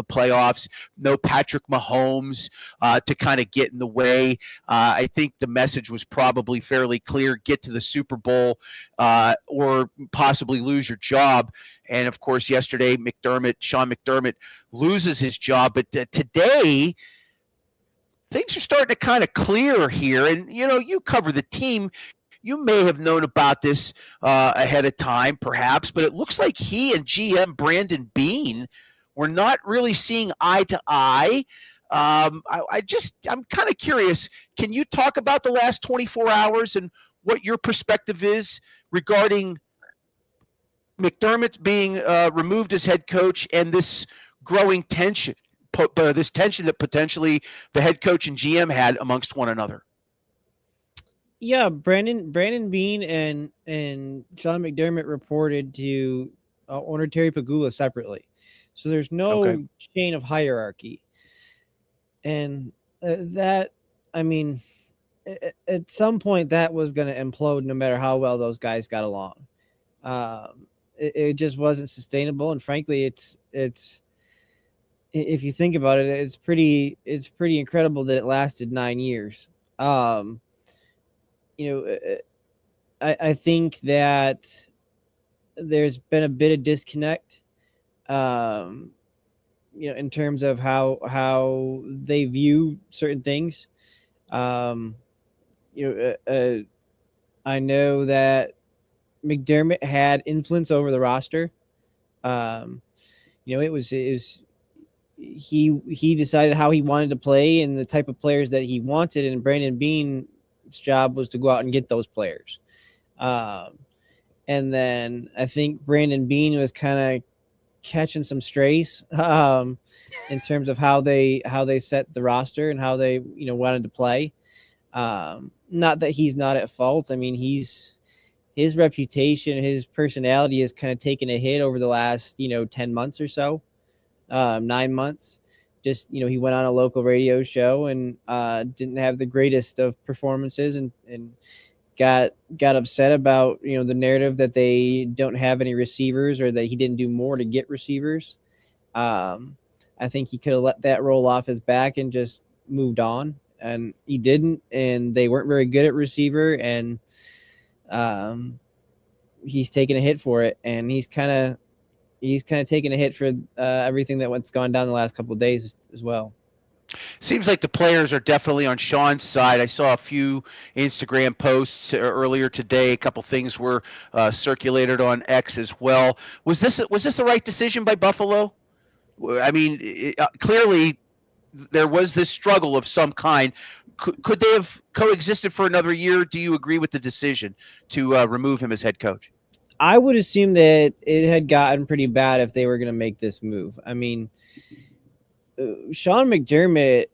playoffs. No Patrick Mahomes to kind of get in the way. I think the message was probably fairly clear: get to the Super Bowl or possibly lose your job. And of course, yesterday, Sean McDermott loses his job. But today, things are starting to kind of clear here. And you cover the team. You may have known about this ahead of time, perhaps, but it looks like he and GM Brandon Beane were not really seeing eye to eye. I'm kind of curious. Can you talk about the last 24 hours and what your perspective is regarding McDermott being removed as head coach and this growing tension, this tension that potentially the head coach and GM had amongst one another? Yeah, Brandon Beane and Sean McDermott reported to owner Terry Pagula separately, so there's no chain of hierarchy, and at some point that was going to implode no matter how well those guys got along. It just wasn't sustainable, and frankly, it's if you think about it, it's pretty incredible that it lasted 9 years. I think that there's been a bit of disconnect, in terms of how they view certain things. I know that McDermott had influence over the roster. It was he decided how he wanted to play and the type of players that he wanted, and Brandon Beane's job was to go out and get those players. And then I think Brandon Beane was kind of catching some strays in terms of how they set the roster and how they wanted to play. Not that he's not at fault. I mean, his reputation, his personality has kind of taken a hit over the last 10 months or so, 9 months. Just he went on a local radio show and didn't have the greatest of performances and got upset about the narrative that they don't have any receivers or that he didn't do more to get receivers. I think he could have let that roll off his back and just moved on, and he didn't, and they weren't very good at receiver, and he's taking a hit for it, and he's kind of taking a hit for everything that's gone down the last couple of days as well. Seems like the players are definitely on Sean's side. I saw a few Instagram posts earlier today. A couple things were circulated on X as well. Was this the right decision by Buffalo? I mean, clearly there was this struggle of some kind. Could they have coexisted for another year? Do you agree with the decision to remove him as head coach? I would assume that it had gotten pretty bad if they were going to make this move. I mean, Sean McDermott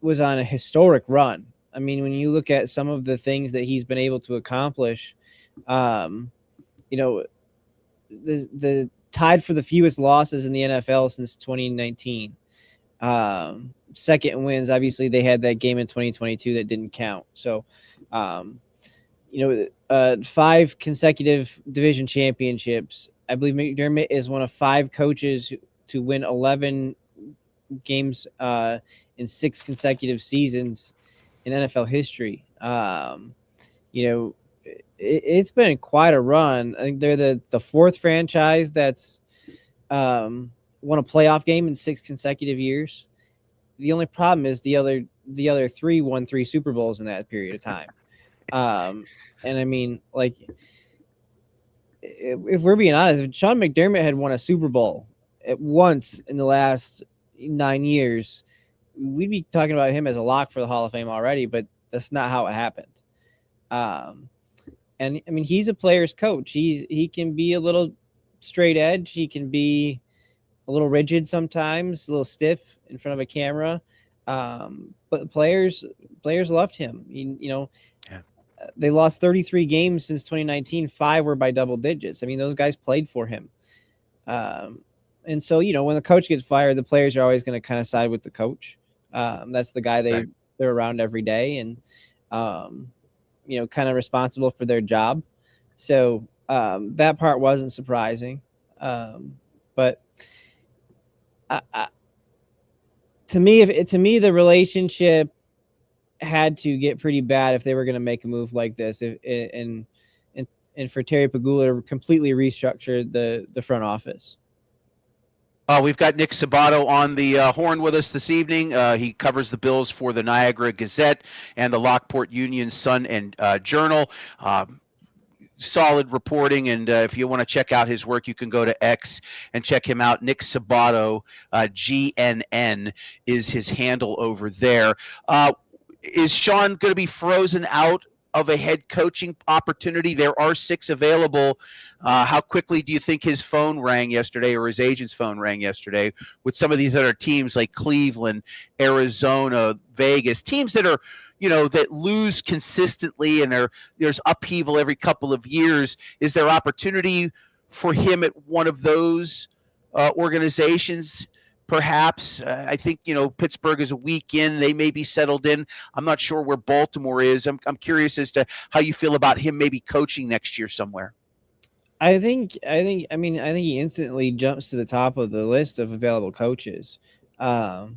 was on a historic run. I mean, when you look at some of the things that he's been able to accomplish, the tied for the fewest losses in the NFL since 2019. Second in wins, obviously they had that game in 2022 that didn't count. So, 5 consecutive division championships. I believe McDermott is one of 5 coaches to win 11 games in 6 consecutive seasons in NFL history. It's been quite a run. I think they're the 4th franchise that's won a playoff game in 6 consecutive years. The only problem is the other 3 won 3 Super Bowls in that period of time. And I mean, like, if we're being honest, if Sean McDermott had won a Super Bowl at once in the last 9 years, we'd be talking about him as a lock for the Hall of Fame already, but that's not how it happened. And I mean, he's a player's coach. He can be a little straight edge. He can be a little rigid sometimes, a little stiff in front of a camera. But players loved him. Yeah. They lost 33 games since 2019. 5 were by double digits. I mean, those guys played for him. And so, when the coach gets fired, the players are always going to kind of side with the coach. That's the guy they're around every day and, kind of responsible for their job. So that part wasn't surprising. But to me, the relationship had to get pretty bad if they were going to make a move like this. And for Terry Pegula to completely restructure the front office. We've got Nick Sabato on the horn with us this evening. He covers the Bills for the Niagara Gazette and the Lockport Union Sun and Journal. Solid reporting, and if you want to check out his work, you can go to X and check him out. Nick Sabato, GNN is his handle over there. Is Sean going to be frozen out of a head coaching opportunity? There are 6 available. How quickly do you think his phone rang yesterday, or his agent's phone rang yesterday, with some of these other teams like Cleveland, Arizona, Vegas, teams that are, that lose consistently and there's upheaval every couple of years? Is there opportunity for him at one of those organizations? Perhaps. I think, Pittsburgh is a week in. They may be settled in. I'm not sure where Baltimore is. I'm curious as to how you feel about him maybe coaching next year somewhere. I think he instantly jumps to the top of the list of available coaches. The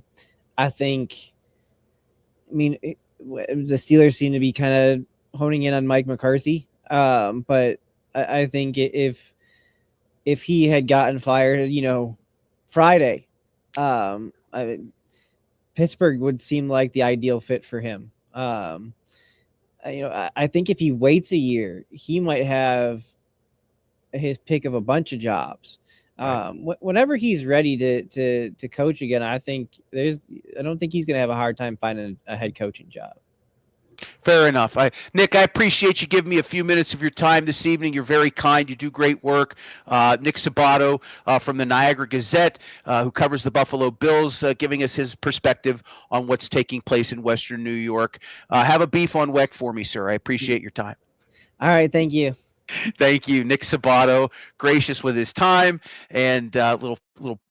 Steelers seem to be kind of honing in on Mike McCarthy. But I think if he had gotten fired, Friday, Pittsburgh would seem like the ideal fit for him. I think if he waits a year, he might have his pick of a bunch of jobs. Whenever he's ready to coach again, I don't think he's going to have a hard time finding a head coaching job. Fair enough. Nick, I appreciate you giving me a few minutes of your time this evening. You're very kind. You do great work. Nick Sabato from the Niagara Gazette, who covers the Buffalo Bills, giving us his perspective on what's taking place in Western New York. Have a beef on Weck for me, sir. I appreciate your time. All right. Thank you. Thank you, Nick Sabato, gracious with his time, and little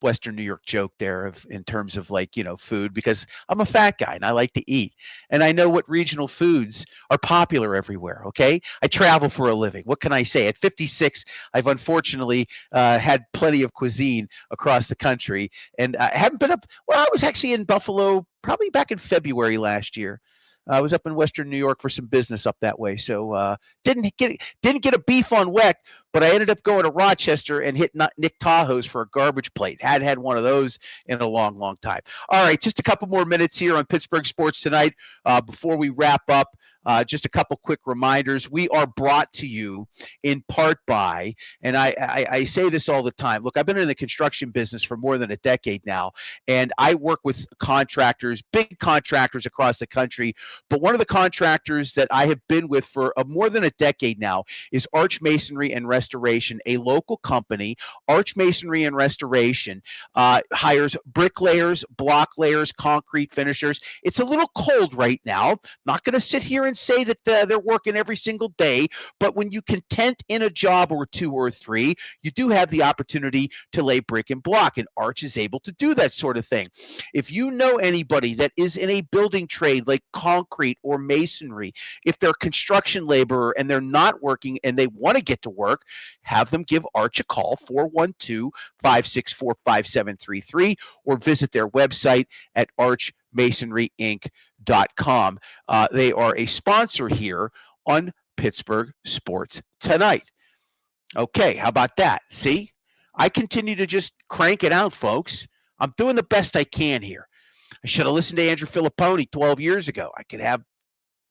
Western New York joke there in terms of food, because I'm a fat guy and I like to eat, and I know what regional foods are popular everywhere. Okay, I travel for a living. What can I say? At 56, I've unfortunately had plenty of cuisine across the country, and I haven't been up. Well, I was actually in Buffalo probably back in February last year. I was up in Western New York for some business up that way, so didn't get a beef on Weck, but I ended up going to Rochester and hit Nick Tahoe's for a garbage plate. Hadn't had one of those in a long, long time. All right, just a couple more minutes here on Pittsburgh Sports Tonight before we wrap up. Just a couple quick reminders. We are brought to you in part by, and I say this all the time. Look, I've been in the construction business for more than a decade now, and I work with contractors, big contractors across the country. But one of the contractors that I have been with for more than a decade now is Arch Masonry and Restoration, a local company. Arch Masonry and Restoration hires bricklayers, block layers, concrete finishers. It's a little cold right now. Not going to sit here and say that they're working every single day, but when you can tent in a job or 2 or 3, you do have the opportunity to lay brick and block, and Arch is able to do that sort of thing. If you know anybody that is in a building trade like concrete or masonry, if they're construction laborer and they're not working and they want to get to work, have them give Arch a call, 412-564-5733, or visit their website at archmasonryinc.com. They are a sponsor here on Pittsburgh Sports Tonight. Okay, how about that? See, I continue to just crank it out, folks. I'm doing the best I can here. I should have listened to Andrew Filipponi 12 years ago. I could have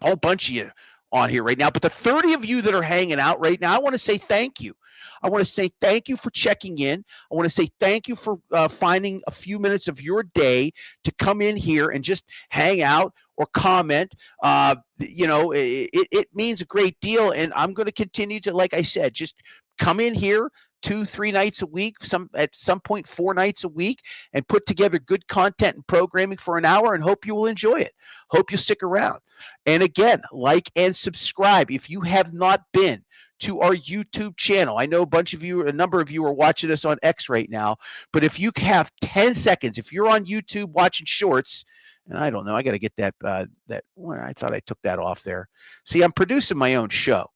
a whole bunch of you on here right now. But the 30 of you that are hanging out right now, I want to say thank you. I want to say thank you for checking in. I want to say thank you for finding a few minutes of your day to come in here and just hang out or comment. It means a great deal. And I'm going to continue to, like I said, just come in here 2-3 nights a week, at some point 4 nights a week, and put together good content and programming for an hour, and hope you will enjoy it. Hope you stick around. And again, like and subscribe if you have not been to our YouTube channel. I know a number of you are watching us on X right now, but if you have 10 seconds, if you're on YouTube watching shorts, and I don't know, I got to get that I thought I took that off there. See, I'm producing my own show.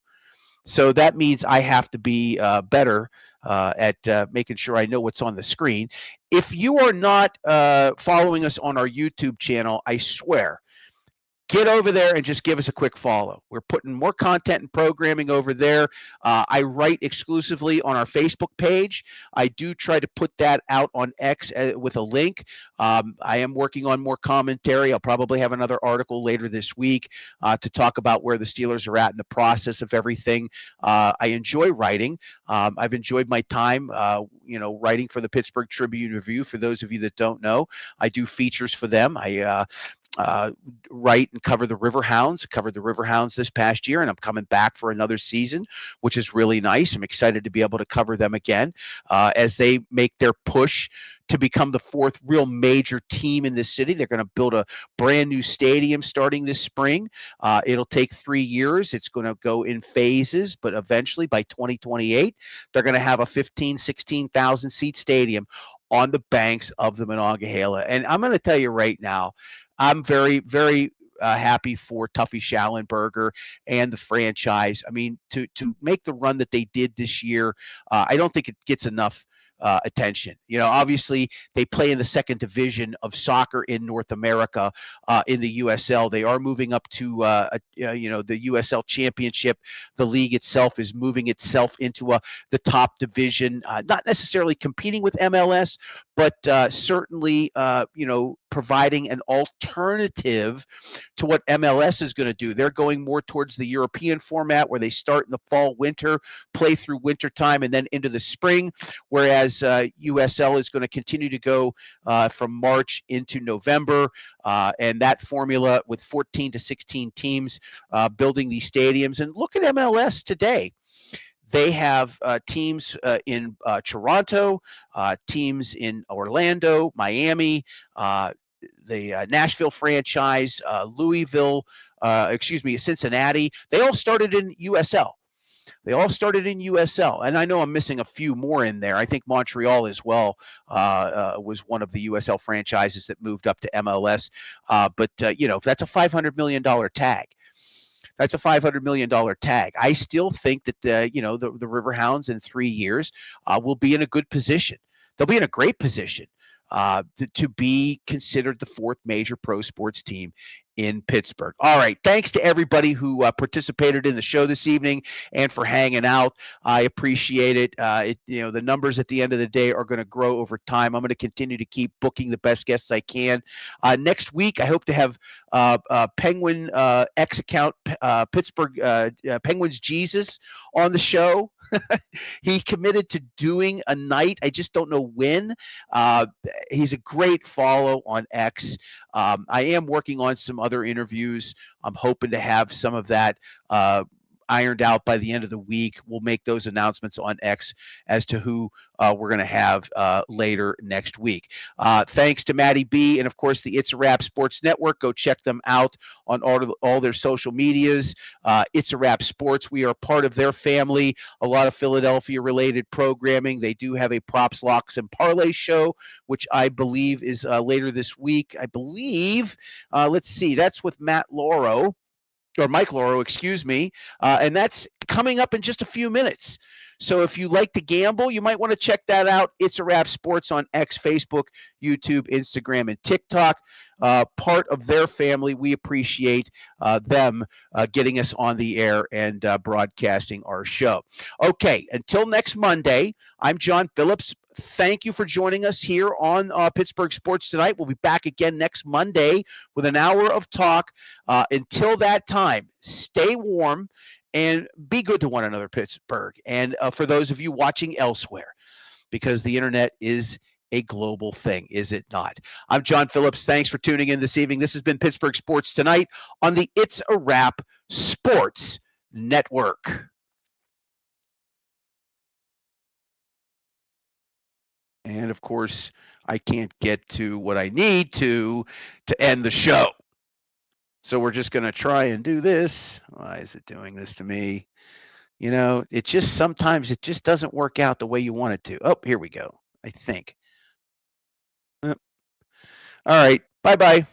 So that means I have to be better at making sure I know what's on the screen. If you are not following us on our YouTube channel, I swear, get over there and just give us a quick follow. We're putting more content and programming over there. I write exclusively on our Facebook page. I do try to put that out on X with a link. I am working on more commentary. I'll probably have another article later this week to talk about where the Steelers are at in the process of everything. I enjoy writing. I've enjoyed my time, writing for the Pittsburgh Tribune-Review. For those of you that don't know, I do features for them. I write and cover the River Hounds. Covered the River Hounds this past year, and I'm coming back for another season, which is really nice. I'm excited to be able to cover them again as they make their push to become the 4th real major team in this city. They're going to build a brand new stadium starting this spring. It'll take 3 years. It's going to go in phases, but eventually by 2028, they're going to have a 16,000 seat stadium on the banks of the Monongahela. And I'm going to tell you right now, I'm very, very happy for Tuffy Schallenberger and the franchise. I mean, to make the run that they did this year, I don't think it gets enough attention. Obviously they play in the 2nd division of soccer in North America in the USL. They are moving up to the USL Championship. The league itself is moving itself into the top division, not necessarily competing with MLS, but certainly providing an alternative to what MLS is going to do. They're going more towards the European format where they start in the fall, winter, play through winter time, and then into the spring, whereas USL is going to continue to go from March into November, and that formula with 14 to 16 teams building these stadiums. And look at MLS today. They have teams in Toronto, teams in Orlando, Miami, the Nashville franchise, Louisville, Cincinnati. They all started in USL. And I know I'm missing a few more in there. I think Montreal as well was one of the USL franchises that moved up to MLS. But that's a $500 million tag. That's a $500 million tag. I still think that the Riverhounds in 3 years will be in a good position. They'll be in a great position to be considered the 4th major pro sports team in Pittsburgh. All right. Thanks to everybody who participated in the show this evening and for hanging out. I appreciate it. The numbers at the end of the day are going to grow over time. I'm going to continue to keep booking the best guests I can. Next week, I hope to have Penguin X account, Pittsburgh Penguins Jesus on the show. He committed to doing a night. I just don't know when. He's a great follow on X. I am working on some other interviews. I'm hoping to have some of that ironed out by the end of the week. We'll make those announcements on X as to who we're going to have later next week. Thanks to Maddie B and, of course, the It's a Wrap Sports Network. Go check them out on all their social medias. It's a Wrap Sports. We are part of their family. A lot of Philadelphia-related programming. They do have a Props, Locks, and Parlay show, which I believe is later this week. I believe, let's see, that's with Mike Lauro, excuse me, and that's coming up in just a few minutes. So if you like to gamble, you might want to check that out. It's a Wrap Sports on X, Facebook, YouTube, Instagram, and TikTok. part of their family. We appreciate them getting us on the air and broadcasting our show. Okay, until next Monday, I'm John Phillips. Thank you for joining us here on Pittsburgh Sports Tonight. We'll be back again next Monday with an hour of talk. Until that time, stay warm and be good to one another, Pittsburgh. And for those of you watching elsewhere, because the internet is a global thing, is it not? I'm John Phillips. Thanks for tuning in this evening. This has been Pittsburgh Sports Tonight on the It's a Wrap Sports Network. And of course, I can't get to what I need to end the show. So we're just going to try and do this. Why is it doing this to me? You know, sometimes it just doesn't work out the way you want it to. Oh, here we go, I think. All right. Bye-bye.